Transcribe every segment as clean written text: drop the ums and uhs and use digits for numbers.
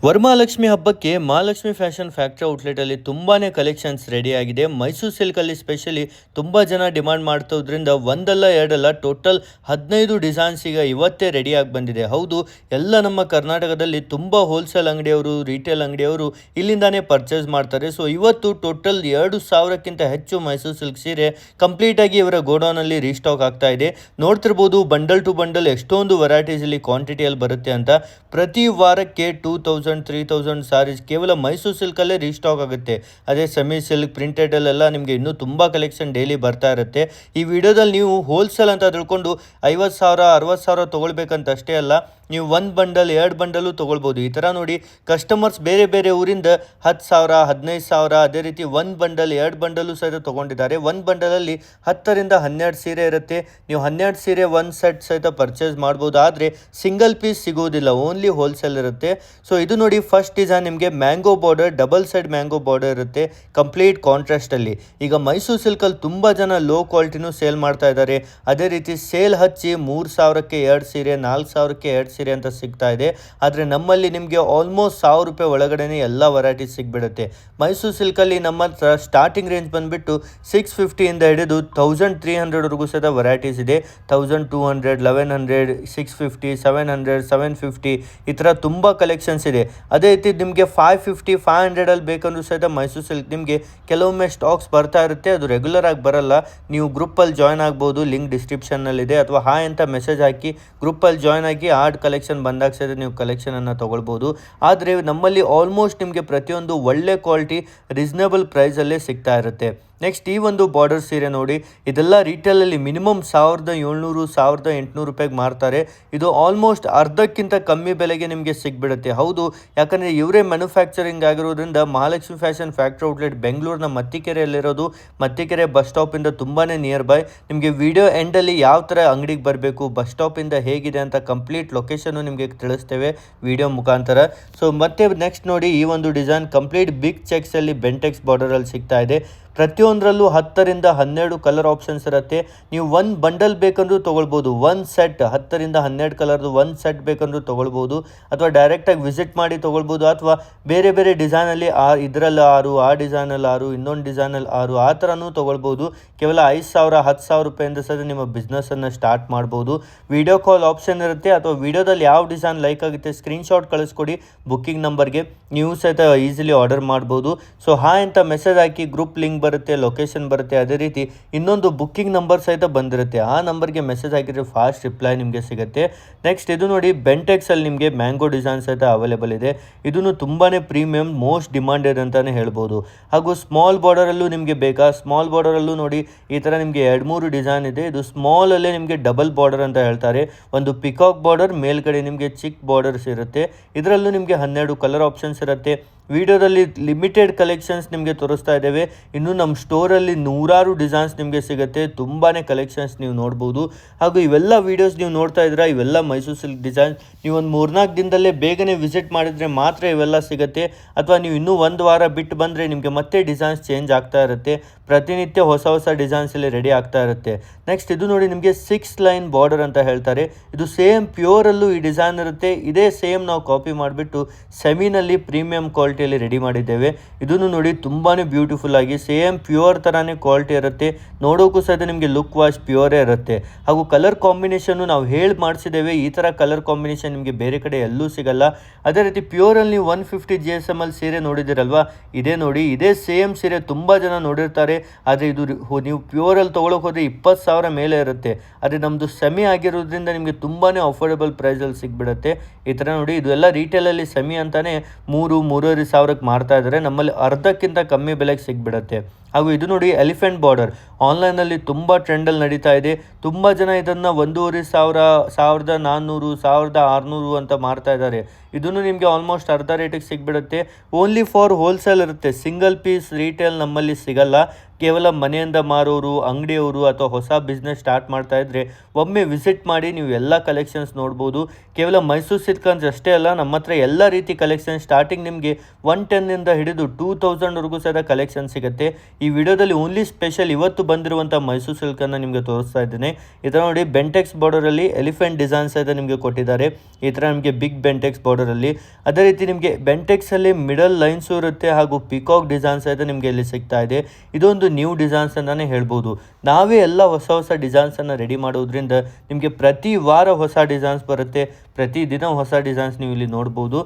ವರಮಹಾಲಕ್ಷ್ಮಿ ಹಬ್ಬಕ್ಕೆ Mahalakshmi fashion factory ಔಟ್ಲೆಟಲ್ಲಿ ತುಂಬಾ collections ready ಆಗಿದೆ. ಮೈಸೂರು ಸಿಲ್ಕಲ್ಲಿ ಸ್ಪೆಷಲಿ ತುಂಬ ಜನ ಡಿಮಾಂಡ್ ಮಾಡ್ತೋದ್ರಿಂದ ಒಂದಲ್ಲ ಎರಡಲ್ಲ ಟೋಟಲ್ 15 ಡಿಸೈನ್ಸ್ ಈಗ ಇವತ್ತೇ ರೆಡಿಯಾಗಿ ಬಂದಿದೆ. ಹೌದು, ಎಲ್ಲ ನಮ್ಮ ಕರ್ನಾಟಕದಲ್ಲಿ ತುಂಬ ಹೋಲ್ಸೇಲ್ ಅಂಗಡಿಯವರು, ರಿಟೇಲ್ ಅಂಗಡಿಯವರು ಇಲ್ಲಿಂದಾನೇ ಪರ್ಚೇಸ್ ಮಾಡ್ತಾರೆ. ಸೊ ಇವತ್ತು ಟೋಟಲ್ 2,000ಕ್ಕಿಂತ ಹೆಚ್ಚು ಮೈಸೂರು ಸಿಲ್ಕ್ ಸೀರೆ ಕಂಪ್ಲೀಟಾಗಿ ಇವರ ಗೋಡೌನಲ್ಲಿ ರೀಸ್ಟಾಕ್ ಆಗ್ತಾ ಇದೆ. ನೋಡ್ತಿರ್ಬೋದು ಬಂಡಲ್ ಟು ಬಂಡಲ್ ಎಷ್ಟೊಂದು ವೆರೈಟೀಸ್ ಇಲ್ಲಿ ಕ್ವಾಂಟಿಟಿಯಲ್ಲಿ ಬರುತ್ತೆ ಅಂತ. ಪ್ರತಿ ವಾರಕ್ಕೆ 2,000 3,000 ಸಾರೀಸ್ ಕೇವಲ ಮೈಸೂರು ಸಿಲ್ಕಲ್ಲೇ ರೀಸ್ಟಾಕ್ ಆಗುತ್ತೆ. ಅದೇ ಸೆಮಿ ಸಿಲ್ಕ್ ಪ್ರಿಂಟೆಡಲ್ಲೆಲ್ಲ ನಿಮಗೆ ಇನ್ನೂ ತುಂಬ ಕಲೆಕ್ಷನ್ ಡೈಲಿ ಬರ್ತಾ ಇರುತ್ತೆ. ಈ ವಿಡಿಯೋದಲ್ಲಿ ನೀವು ಹೋಲ್ಸೇಲ್ ಅಂತ ತಿಳ್ಕೊಂಡು 50,000 60,000 ತೊಗೊಳ್ಬೇಕಂತ ಅಷ್ಟೇ ಅಲ್ಲ, ನೀವು 1 ಬಂಡಲ್ 2 ಬಂಡಲು ತೊಗೊಳ್ಬೋದು. ಈ ಥರ ನೋಡಿ ಕಸ್ಟಮರ್ಸ್ ಬೇರೆ ಬೇರೆ ಊರಿಂದ 10,000 15,000 ಅದೇ ರೀತಿ 1 ಬಂಡಲ್ 2 ಬಂಡಲು ಸಹಿತ ತೊಗೊಂಡಿದ್ದಾರೆ. 1 ಬಂಡಲಲ್ಲಿ 10 ರಿಂದ 12 ಸೀರೆ ಇರುತ್ತೆ. ನೀವು 12 ಸೀರೆ 1 ಸೆಟ್ ಸಹಿತ ಪರ್ಚೇಸ್ ಮಾಡ್ಬೋದು. ಆದರೆ ಸಿಂಗಲ್ ಪೀಸ್ ಸಿಗೋದಿಲ್ಲ, ಓನ್ಲಿ ಹೋಲ್ಸೇಲ್ ಇರುತ್ತೆ. ಸೊ ಇದು ನೋಡಿ ಫಸ್ಟ್ ಡಿಸೈನ್ ನಿಮಗೆ mango border, double side mango border ಇರುತ್ತೆ ಕಂಪ್ಲೀಟ್ ಕಾಂಟ್ರಾಸ್ಟಲ್ಲಿ. ಈಗ ಮೈಸೂರು ಸಿಲ್ಕಲ್ಲಿ ತುಂಬ ಜನ ಲೋ ಕ್ವಾಲಿಟಿನೂ ಸೇಲ್ ಮಾಡ್ತಾ ಇದ್ದಾರೆ. ಅದೇ ರೀತಿ ಸೇಲ್ ಹಚ್ಚಿ 3,000ಕ್ಕೆ 2 ಸೀರೆ 4,000ಕ್ಕೆ 2 ಸೀರೆ ಅಂತ ಸಿಗ್ತಾ ಇದೆ. ಆದರೆ ನಮ್ಮಲ್ಲಿ ನಿಮಗೆ ಆಲ್ಮೋಸ್ಟ್ 1,000 ರೂಪಾಯಿ ಒಳಗಡೆನೇ ಎಲ್ಲ ವೆರೈಟೀಸ್ ಸಿಗ್ಬಿಡುತ್ತೆ. ಮೈಸೂರು ಸಿಲ್ಕಲ್ಲಿ ನಮ್ಮ ಹತ್ರ ಸ್ಟಾರ್ಟಿಂಗ್ ರೇಂಜ್ ಬಂದುಬಿಟ್ಟು 650 ಇಂದ ಹಿಡಿದು 1,300ವರೆಗೂ ಸಹಿತ ವೆರೈಟೀಸ್ ಇದೆ. 1,200 1,100 650 700 750 ಈ ಥರ ತುಂಬ ಕಲೆಕ್ಷನ್ಸ್ ಇದೆ. ಅದೇ ರೀತಿ ನಿಮಗೆ 550 500ಅಲ್ಲಿ ಬೇಕಂದ್ರೂ ಸಹಿತ ಮೈಸೂರು ಸಿಲ್ಕ್ ನಿಮಗೆ ಕೆಲವೊಮ್ಮೆ ಸ್ಟಾಕ್ಸ್ ಬರ್ತಾ ಇರುತ್ತೆ. ಅದು ರೆಗ್ಯುಲರ್ ಆಗಿ ಬರಲ್ಲ. ನೀವು ಗ್ರೂಪಲ್ಲಿ ಜಾಯ್ನ್ ಆಗ್ಬೋದು, ಲಿಂಕ್ ಡಿಸ್ಕ್ರಿಪ್ಷನ್ನಲ್ಲಿದೆ. ಅಥವಾ ಹಾಯ್ ಅಂತ ಮೆಸೇಜ್ ಹಾಕಿ ಗ್ರೂಪಲ್ಲಿ ಜಾಯ್ನ್ ಆಗಿ ಆರ್ಡ್ ಕಲೆಕ್ಷನ್ ಬಂದಾಗ ಸಹಿತ ನೀವು ಕಲೆಕ್ಷನನ್ನು ತೊಗೊಳ್ಬೋದು. ಆದರೆ ನಮ್ಮಲ್ಲಿ ಆಲ್ಮೋಸ್ಟ್ ನಿಮಗೆ ಪ್ರತಿಯೊಂದು ಒಳ್ಳೆ ಕ್ವಾಲಿಟಿ ರೀಸನೇಬಲ್ ಪ್ರೈಸಲ್ಲೇ ಸಿಗ್ತಾ ಇರುತ್ತೆ. ನೆಕ್ಸ್ಟ್ ಈ ಒಂದು ಬಾರ್ಡರ್ ಸೀರೆ ನೋಡಿ, ಇದೆಲ್ಲ ರಿಟೇಲಲ್ಲಿ ಮಿನಿಮಮ್ 1,700 1,800 ರೂಪಾಯಿಗೆ ಮಾರ್ತಾರೆ. ಇದು ಆಲ್ಮೋಸ್ಟ್ ಅರ್ಧಕ್ಕಿಂತ ಕಮ್ಮಿ ಬೆಲೆಗೆ ನಿಮಗೆ ಸಿಗ್ಬಿಡುತ್ತೆ. ಹೌದು, ಯಾಕಂದರೆ ಇವರೇ ಮ್ಯಾನುಫ್ಯಾಕ್ಚರಿಂಗ್ ಆಗಿರೋದ್ರಿಂದ ಮಹಾಲಕ್ಷ್ಮಿ ಫ್ಯಾಷನ್ ಫ್ಯಾಕ್ಟ್ರಿ ಔಟ್ಲೆಟ್ ಬೆಂಗಳೂರಿನ ಮತ್ತಿಕೆರೆಯಲ್ಲಿರೋದು. ಮತ್ತಿಕೆರೆ ಬಸ್ ಸ್ಟಾಪಿಂದ ತುಂಬಾ ನಿಯರ್ ಬೈ. ನಿಮಗೆ ವಿಡಿಯೋ ಎಂಡಲ್ಲಿ ಯಾವ ಥರ ಅಂಗಡಿಗೆ ಬರಬೇಕು, ಬಸ್ ಸ್ಟಾಪಿಂದ ಹೇಗಿದೆ ಅಂತ ಕಂಪ್ಲೀಟ್ ಲೊಕೇಶನ್ನು ನಿಮಗೆ ತಿಳಿಸ್ತೇವೆ ವಿಡಿಯೋ ಮುಖಾಂತರ. ಸೊ ಮತ್ತೆ ನೆಕ್ಸ್ಟ್ ನೋಡಿ ಈ ಒಂದು ಡಿಸೈನ್ ಕಂಪ್ಲೀಟ್ ಬಿಗ್ ಚೆಕ್ಸಲ್ಲಿ ಬೆಂಟೆಕ್ಸ್ ಬಾರ್ಡರಲ್ಲಿ ಸಿಗ್ತಾ ಇದೆ. ಪ್ರತಿಯೊಂದರಲ್ಲೂ 10 ರಿಂದ 12 ಕಲರ್ ಆಪ್ಷನ್ಸ್ ಇರುತ್ತೆ. ನೀವು 1 ಬಂಡಲ್ ಬೇಕಂದ್ರೂ ತೊಗೊಳ್ಬೋದು. 1 ಸೆಟ್ 10 ರಿಂದ 12 ಕಲರ್ದು 1 ಸೆಟ್ ಬೇಕಂದ್ರೂ ತೊಗೊಳ್ಬೋದು. ಅಥವಾ ಡೈರೆಕ್ಟಾಗಿ ವಿಸಿಟ್ ಮಾಡಿ ತೊಗೊಳ್ಬೋದು. ಅಥವಾ ಬೇರೆ ಬೇರೆ ಡಿಸೈನಲ್ಲಿ ಇದರಲ್ಲಿ 6 ಆ ಡಿಸೈನಲ್ಲಿ 6 ಇನ್ನೊಂದು ಡಿಸೈನಲ್ಲಿ 6 ಆ ಥರನೂ ತೊಗೊಳ್ಬೋದು. ಕೇವಲ 5,000 10,000 ರೂಪಾಯಿಂದ ಸಹ ನಿಮ್ಮ ಬಿಸ್ನೆಸ್ಸನ್ನು ಸ್ಟಾರ್ಟ್ ಮಾಡ್ಬೋದು. ವಿಡಿಯೋ ಕಾಲ್ ಆಪ್ಷನ್ ಇರುತ್ತೆ. ಅಥವಾ ವಿಡಿಯೋದಲ್ಲಿ ಯಾವ ಡಿಸೈನ್ ಲೈಕ್ ಆಗುತ್ತೆ ಸ್ಕ್ರೀನ್ಶಾಟ್ ಕಳಿಸ್ಕೊಡಿ ಬುಕ್ಕಿಂಗ್ ನಂಬರ್ಗೆ, ನೀವು ಸಹಿತ ಈಸಿಲಿ ಆರ್ಡರ್ ಮಾಡ್ಬೋದು. ಸೊ ಹಾಯ್ ಅಂತ ಮೆಸೇಜ್ ಹಾಕಿ ಗ್ರೂಪ್ ಲಿಂಕ್ ಬರುತ್ತೆ, ಲೊಕೇಶನ್ ಬರುತ್ತೆ. ಅದೇ ರೀತಿ ಇನ್ನೊಂದು ಬುಕ್ಕಿಂಗ್ ನಂಬರ್ ಸಹಿತ ಬಂದಿರುತ್ತೆ. ಆ ನಂಬರ್ಗೆ ಮೆಸೇಜ್ ಹಾಕಿದ್ರೆ ಫಾಸ್ಟ್ ರಿಪ್ಲೈ ನಿಮಗೆ ಸಿಗುತ್ತೆ. ನೆಕ್ಸ್ಟ್ ಇದು ನೋಡಿ ಬೆಂಟೆಕ್ಸಲ್ಲಿ ನಿಮಗೆ ಮ್ಯಾಂಗೋ ಡಿಸೈನ್ ಸಹಿತ ಅವೈಲೇಬಲ್ ಇದೆ. ಇದನ್ನು ತುಂಬಾ ಪ್ರೀಮಿಯಂ ಮೋಸ್ಟ್ ಡಿಮಾಂಡೆಡ್ ಅಂತಲೇ ಹೇಳ್ಬೋದು. ಹಾಗೂ ಸ್ಮಾಲ್ ಬಾರ್ಡರಲ್ಲೂ ನಿಮಗೆ ಬೇಕಾ, ಸ್ಮಾಲ್ ಬಾರ್ಡರಲ್ಲೂ ನೋಡಿ ಈ ಥರ ನಿಮಗೆ 2-3 ಡಿಸೈನ್ ಇದೆ. ಇದು ಸ್ಮಾಲಲ್ಲೇ ನಿಮಗೆ ಡಬಲ್ ಬಾರ್ಡರ್ ಅಂತ ಹೇಳ್ತಾರೆ. ಒಂದು ಪಿಕಾಕ್ ಬಾರ್ಡರ್, ಮೇಲ್ಗಡೆ ನಿಮಗೆ ಚಿಕ್ ಬಾರ್ಡರ್ಸ್ ಇರುತ್ತೆ. ಇದರಲ್ಲೂ ನಿಮಗೆ 12 ಕಲರ್ ಆಪ್ಷನ್ಸ್ ಇರುತ್ತೆ. ವಿಡಿಯೋದಲ್ಲಿ ಲಿಮಿಟೆಡ್ ಕಲೆಕ್ಷನ್ಸ್ ನಿಮಗೆ ತೋರಿಸ್ತಾ ಇದ್ದೇವೆ. ಇನ್ನು ನಮ್ಮ ಸ್ಟೋರಲ್ಲಿ ನೂರಾರು ಡಿಸೈನ್ಸ್ ನಿಮಗೆ ಸಿಗುತ್ತೆ. ತುಂಬಾ ಕಲೆಕ್ಷನ್ಸ್ ನೀವು ನೋಡ್ಬೋದು. ಹಾಗೂ ಇವೆಲ್ಲ ವೀಡಿಯೋಸ್ ನೀವು ನೋಡ್ತಾ ಇದ್ದೀರಾ, ಇವೆಲ್ಲ ಮೈಸೂರು ಸಿಲ್ಕ್ ಡಿಸೈನ್ಸ್. ನೀವು ಒಂದು 3-4 ದಿನದಲ್ಲೇ ಬೇಗನೆ ವಿಸಿಟ್ ಮಾಡಿದರೆ ಮಾತ್ರ ಇವೆಲ್ಲ ಸಿಗುತ್ತೆ. ಅಥವಾ ನೀವು ಇನ್ನೂ 1 ವಾರ ಬಿಟ್ಟು ಬಂದರೆ ನಿಮಗೆ ಮತ್ತೆ ಡಿಸೈನ್ಸ್ ಚೇಂಜ್ ಆಗ್ತಾ ಇರುತ್ತೆ. ಪ್ರತಿನಿತ್ಯ ಹೊಸ ಹೊಸ ಡಿಸೈನ್ಸ್ ಇಲ್ಲಿ ರೆಡಿ ಆಗ್ತಾ ಇರುತ್ತೆ. ನೆಕ್ಸ್ಟ್ ಇದು ನೋಡಿ ನಿಮಗೆ 6 ಲೈನ್ ಬಾರ್ಡರ್ ಅಂತ ಹೇಳ್ತಾರೆ. ಇದು ಸೇಮ್ ಪ್ಯೂರಲ್ಲೂ ಈ ಡಿಸೈನ್ ಇರುತ್ತೆ. ಇದೇ ಸೇಮ್ ನಾವು ಕಾಪಿ ಮಾಡಿಬಿಟ್ಟು ಸೆಮಿನಲ್ಲಿ ಪ್ರೀಮಿಯಂ ಕ್ವಾಲಿಟಿಯಲ್ಲಿ ರೆಡಿ ಮಾಡಿದ್ದೇವೆ. ಇದನ್ನು ನೋಡಿ ತುಂಬಾ ಬ್ಯೂಟಿಫುಲ್ ಆಗಿ ಸೇಮ್ ಪ್ಯೂರ್ ಥರನೇ ಕ್ವಾಲಿಟಿ ಇರುತ್ತೆ. ನೋಡೋಕ್ಕೂ ಸಹಿತ ನಿಮಗೆ ಲುಕ್ ವಾಶ್ ಪ್ಯೂರೇ ಇರುತ್ತೆ. ಹಾಗೂ ಕಲರ್ ಕಾಂಬಿನೇಷನ್ನು ನಾವು ಹೇಳಿ ಮಾಡಿಸಿದ್ದೇವೆ. ಈ ಥರ ಕಲರ್ ಕಾಂಬಿನೇಷನ್ ನಿಮಗೆ ಬೇರೆ ಕಡೆ ಎಲ್ಲೂ ಸಿಗಲ್ಲ. ಅದೇ ರೀತಿ ಪ್ಯೂರಲ್ಲಿ ನೀವು 150 GSM ಅಲ್ಲಿ ಸೀರೆ ನೋಡಿದ್ದೀರಲ್ವಾ, ಇದೇ ನೋಡಿ ಇದೇ ಸೇಮ್ ಸೀರೆ ತುಂಬ ಜನ ನೋಡಿರ್ತಾರೆ. ಆದರೆ ಇದು ನೀವು ಪ್ಯೂರಲ್ಲಿ ತೊಗೊಳಕ್ಕೆ ಹೋದರೆ 20,000 ಮೇಲೆ ಇರುತ್ತೆ. ಆದರೆ ನಮ್ಮದು ಸೆಮಿ ಆಗಿರೋದ್ರಿಂದ ನಿಮಗೆ ತುಂಬಾ ಅಫೋರ್ಡೆಬಲ್ ಪ್ರೈಸಲ್ಲಿ ಸಿಗ್ಬಿಡುತ್ತೆ. ಈ ಥರ ನೋಡಿ ಇದು ಎಲ್ಲ ರಿಟೇಲಲ್ಲಿ ಸೆಮಿ ಅಂತಾನೆ 3-3.5 ಸಾವಿರಕ್ಕೆ ಮಾರ್ತಾ ಇದ್ದಾರೆ. ನಮ್ಮಲ್ಲಿ ಅರ್ಧಕ್ಕಿಂತ ಕಮ್ಮಿ ಬೆಲೆಗೆ ಸಿಗ್ಬಿಡುತ್ತೆ. ಹಾಗೂ ಇದು ನೋಡಿ ಎಲಿಫೆಂಟ್ ಬಾರ್ಡರ್ ಆನ್ಲೈನಲ್ಲಿ ತುಂಬ ಟ್ರೆಂಡಲ್ಲಿ ನಡೀತಾ ಇದೆ. ತುಂಬ ಜನ ಇದನ್ನು 1,500 1,400 1,600 ಅಂತ ಮಾರ್ತಾ ಇದ್ದಾರೆ. ಇದನ್ನು ನಿಮಗೆ ಆಲ್ಮೋಸ್ಟ್ ಅರ್ಧ ರೇಟಿಗೆ ಸಿಗ್ಬಿಡುತ್ತೆ. ಓನ್ಲಿ ಫಾರ್ ಹೋಲ್ಸೇಲ್ ಇರುತ್ತೆ. ಸಿಂಗಲ್ ಪೀಸ್ ರೀಟೇಲ್ ನಮ್ಮಲ್ಲಿ ಸಿಗಲ್ಲ. ಕೇವಲ ಮನೆಯಿಂದ ಮಾರೋರು, ಅಂಗಡಿಯವರು ಅಥವಾ ಹೊಸ ಬಿಸ್ನೆಸ್ ಸ್ಟಾರ್ಟ್ ಮಾಡ್ತಾ ಇದ್ದರೆ ಒಮ್ಮೆ ವಿಸಿಟ್ ಮಾಡಿ ನೀವು ಎಲ್ಲ ಕಲೆಕ್ಷನ್ಸ್ ನೋಡ್ಬೋದು. ಕೇವಲ ಮೈಸೂರು ಸಿಲ್ಕ್ ಅಷ್ಟೇ ಅಲ್ಲ, ನಮ್ಮ ಹತ್ರ ಎಲ್ಲ ರೀತಿ ಕಲೆಕ್ಷನ್ ಸ್ಟಾರ್ಟಿಂಗ್ ನಿಮಗೆ 110 ಇಂದ ಹಿಡಿದು 2,000ವರೆಗೂ ಸಹ ಕಲೆಕ್ಷನ್ ಸಿಗುತ್ತೆ. ಈ ವಿಡಿಯೋದಲ್ಲಿ ಓನ್ಲಿ ಸ್ಪೆಷಲ್ ಇವತ್ತು ಬಂದಿರುವಂಥ ಮೈಸೂರು ಸಿಲ್ಕನ್ನು ನಿಮಗೆ ತೋರಿಸ್ತಾ ಇದ್ದೇನೆ. ಈ ಥರ ನೋಡಿ ಬೆಂಟೆಕ್ಸ್ ಬಾರ್ಡರಲ್ಲಿ ಎಲಿಫೆಂಟ್ ಡಿಸೈನ್ ಸಹಿತ ನಿಮಗೆ ಕೊಟ್ಟಿದ್ದಾರೆ. ಈ ಥರ ನಿಮಗೆ ಬಿಗ್ ಬೆಂಟೆಕ್ಸ್ ಬಾರ್ಡರಲ್ಲಿ, ಅದೇ ರೀತಿ ನಿಮಗೆ ಬೆಂಟೆಕ್ಸಲ್ಲಿ ಮಿಡಲ್ ಲೈನ್ಸು ಇರುತ್ತೆ ಹಾಗೂ ಪಿಕಾಕ್ ಡಿಸೈನ್ಸ್ ಸಹಿತ ನಿಮಗೆ ಇಲ್ಲಿ ಸಿಗ್ತಾ ಇದೆ. ಇದೊಂದು ನ್ಯೂ ಡಿಸೈನ್ಸ್ ಅಂತಾನೆ ಹೇಳ್ಬೋದು. ನಾವೇ ಎಲ್ಲ ಹೊಸ ಡಿಸೈನ್ಸನ್ನು ರೆಡಿ ಮಾಡೋದ್ರಿಂದ ನಿಮಗೆ ಪ್ರತಿ ವಾರ ಹೊಸ ಡಿಸೈನ್ಸ್ ಬರುತ್ತೆ, ಪ್ರತಿದಿನ ಹೊಸ ಡಿಸೈನ್ಸ್ ನೀವು ಇಲ್ಲಿ ನೋಡ್ಬೋದು.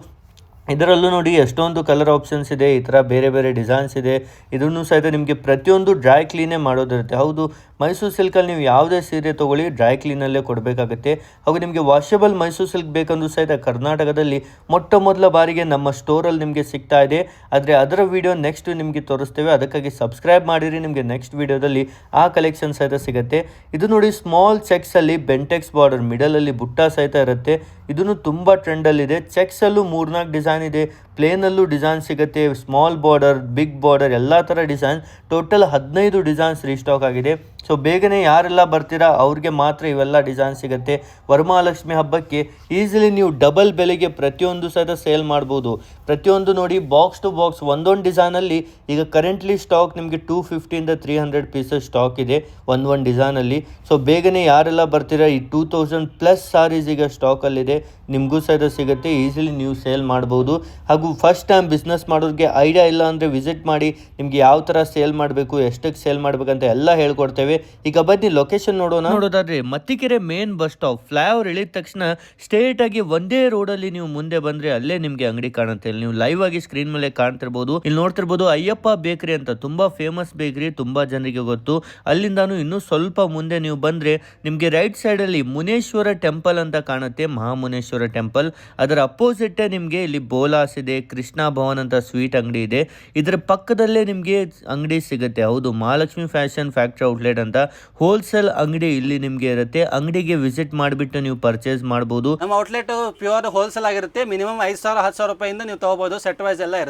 ಇದರಲ್ಲೂ ನೋಡಿ ಎಷ್ಟೊಂದು ಕಲರ್ ಆಪ್ಷನ್ಸ್ ಇದೆ, ಈ ಥರ ಬೇರೆ ಬೇರೆ ಡಿಸೈನ್ಸ್ ಇದೆ. ಇದನ್ನು ಸಹಿತ ನಿಮಗೆ ಪ್ರತಿಯೊಂದು ಡ್ರೈ ಕ್ಲೀನೇ ಮಾಡೋದಿರುತ್ತೆ. ಹೌದು, ಮೈಸೂರು ಸಿಲ್ಕಲ್ಲಿ ನೀವು ಯಾವುದೇ ಸೀರೆ ತೊಗೊಳ್ಳಿ ಡ್ರೈ ಕ್ಲೀನಲ್ಲೇ ಕೊಡಬೇಕಾಗುತ್ತೆ. ಹಾಗೂ ನಿಮಗೆ ವಾಷಬಲ್ ಮೈಸೂರು ಸಿಲ್ಕ್ ಬೇಕಂದ್ರೂ ಸಹಿತ ಕರ್ನಾಟಕದಲ್ಲಿ ಮೊಟ್ಟ ಮೊದಲ ಬಾರಿಗೆ ನಮ್ಮ ಸ್ಟೋರಲ್ಲಿ ನಿಮಗೆ ಸಿಗ್ತಾ ಇದೆ. ಆದರೆ ಅದರ ವಿಡಿಯೋ ನೆಕ್ಸ್ಟ್ ನಿಮಗೆ ತೋರಿಸ್ತೇವೆ, ಅದಕ್ಕಾಗಿ ಸಬ್ಸ್ಕ್ರೈಬ್ ಮಾಡಿರಿ. ನಿಮಗೆ ನೆಕ್ಸ್ಟ್ ವಿಡಿಯೋದಲ್ಲಿ ಆ ಕಲೆಕ್ಷನ್ ಸಹಿತ ಸಿಗುತ್ತೆ. ಇದು ನೋಡಿ ಸ್ಮಾಲ್ ಚೆಕ್ಸಲ್ಲಿ ಬೆಂಟೆಕ್ಸ್ ಬಾರ್ಡರ್ ಮಿಡಲಲ್ಲಿ ಬುಟ್ಟ ಸಹಿತ ಇರುತ್ತೆ. ಇದನ್ನು ತುಂಬ ಟ್ರೆಂಡಲ್ಲಿದೆ. ಚೆಕ್ಸಲ್ಲೂ 3-4 ಡಿಸೈನ್ ಇದೆ, ಪ್ಲೇನಲ್ಲೂ ಡಿಸೈನ್ ಸಿಗುತ್ತೆ, ಸ್ಮಾಲ್ ಬಾರ್ಡರ್, ಬಿಗ್ ಬಾರ್ಡರ್ ಎಲ್ಲ ಥರ ಡಿಸೈನ್. ಟೋಟಲ್ 15 ಡಿಸೈನ್ಸ್ ರೀಸ್ಟಾಕ್ ಆಗಿದೆ. ಸೊ ಬೇಗನೆ ಯಾರೆಲ್ಲ ಬರ್ತೀರಾ ಅವ್ರಿಗೆ ಮಾತ್ರ ಇವೆಲ್ಲ ಡಿಸೈನ್ ಸಿಗುತ್ತೆ. ವರಮಹಾಲಕ್ಷ್ಮಿ ಹಬ್ಬಕ್ಕೆ ಈಸಿಲಿ ನೀವು ಡಬಲ್ ಬೆಲೆಗೆ ಪ್ರತಿಯೊಂದು ಸಹಿತ ಸೇಲ್ ಮಾಡ್ಬೋದು. ಪ್ರತಿಯೊಂದು ನೋಡಿ ಬಾಕ್ಸ್ ಟು ಬಾಕ್ಸ್ ಒಂದೊಂದು ಡಿಸೈನಲ್ಲಿ ಈಗ ಕರೆಂಟ್ಲಿ ಸ್ಟಾಕ್ ನಿಮಗೆ 250 to 300 ಪೀಸಸ್ ಸ್ಟಾಕ್ ಇದೆ ಒಂದು ಡಿಸೈನಲ್ಲಿ. ಸೊ ಬೇಗನೆ ಯಾರೆಲ್ಲ ಬರ್ತೀರಾ, ಈ 2000+ ಸಾರೀಸ್ ಈಗ ಸ್ಟಾಕಲ್ಲಿದೆ, ನಿಮಗೂ ಸಹಿತ ಸಿಗುತ್ತೆ. ಈಸಿಲಿ ನೀವು ಸೇಲ್ ಮಾಡ್ಬೋದು. ಹಾಗೂ ಫಸ್ಟ್ ಟೈಮ್ ಬಿಸ್ನೆಸ್ ಮಾಡೋರಿಗೆ ಐಡಿಯಾ ಇಲ್ಲ ಅಂದರೆ ವಿಸಿಟ್ ಮಾಡಿ, ನಿಮಗೆ ಯಾವ ಥರ ಸೇಲ್ ಮಾಡಬೇಕು, ಎಷ್ಟಕ್ಕೆ ಸೇಲ್ ಮಾಡಬೇಕಂತ ಎಲ್ಲ ಹೇಳ್ಕೊಡ್ತೇವೆ. ಈಗ ಬನ್ನಿ ಲೊಕೇಶನ್ ನೋಡೋದಾದ್ರೆ Mattikere main bus stop flyover ಇಳಿದ ತಕ್ಷಣ ಸ್ಟ್ರೇಟ್ ಆಗಿ ಒಂದೇ ರೋಡಲ್ಲಿ ನೀವು ಮುಂದೆ ಬಂದ್ರೆ ಅಲ್ಲೇ ನಿಮಗೆ ಅಂಗಡಿ ಕಾಣುತ್ತೆ. ನೀವು ಲೈವ್ ಆಗಿ ಸ್ಕ್ರೀನ್ ಮೇಲೆ ಕಾಣ್ತಿರ್ಬೋದು. ಇಲ್ಲಿ ನೋಡ್ತಿರ್ಬೋದು ಅಯ್ಯಪ್ಪ ಬೇಕರಿ ಅಂತ, ತುಂಬಾ ಫೇಮಸ್ ಬೇಕರಿ, ತುಂಬಾ ಜನರಿಗೆ ಗೊತ್ತು. ಅಲ್ಲಿಂದಾನು ಇನ್ನೂ ಸ್ವಲ್ಪ ಮುಂದೆ ನೀವು ಬಂದ್ರೆ ನಿಮಗೆ ರೈಟ್ ಸೈಡ್ ಅಲ್ಲಿ ಮುನೇಶ್ವರ ಟೆಂಪಲ್ ಅಂತ ಕಾಣುತ್ತೆ, ಮಹಾಮುನೇಶ್ವರ ಟೆಂಪಲ್. ಅದರ ಅಪೋಸಿಟ್ ನಿಮಗೆ ಇಲ್ಲಿ ಬೋಲಾಸ್ ಇದೆ, ಕೃಷ್ಣ ಭವನ್ ಅಂತ ಸ್ವೀಟ್ ಅಂಗಡಿ ಇದೆ. ಇದರ ಪಕ್ಕದಲ್ಲೇ ನಿಮಗೆ ಅಂಗಡಿ ಸಿಗುತ್ತೆ. ಹೌದು, ಮಹಾಲಕ್ಷ್ಮಿ ಫ್ಯಾಷನ್ ಫ್ಯಾಕ್ಟರಿ ಔಟ್ಲೆಟ್ ಅಂತ ಹೋಲ್ಸೇಲ್ ಅಂಗಡಿ ಇಲ್ಲಿ ನಿಮಗೆ ಇರುತ್ತೆ. ಅಂಗಡಿಗೆ ವಿಸಿಟ್ ಮಾಡಿಬಿಟ್ಟು ನೀವು ಪರ್ಚೇಸ್ ಮಾಡಬಹುದು. ನಮ್ಮ ಔಟ್ಲೆಟ್ ಪ್ಯೂರ್ ಹೋಲ್ಸೇಲ್ ಆಗಿರುತ್ತೆ. ಮಿನಿಮಮ್ 5,000 10,000 ರೂಪಾಯಿಂದ ನೀವು ತಗೋಬಹುದು. ಸೆಟ್ ವೈಸ್ ಎಲ್ಲ ಇರುತ್ತೆ.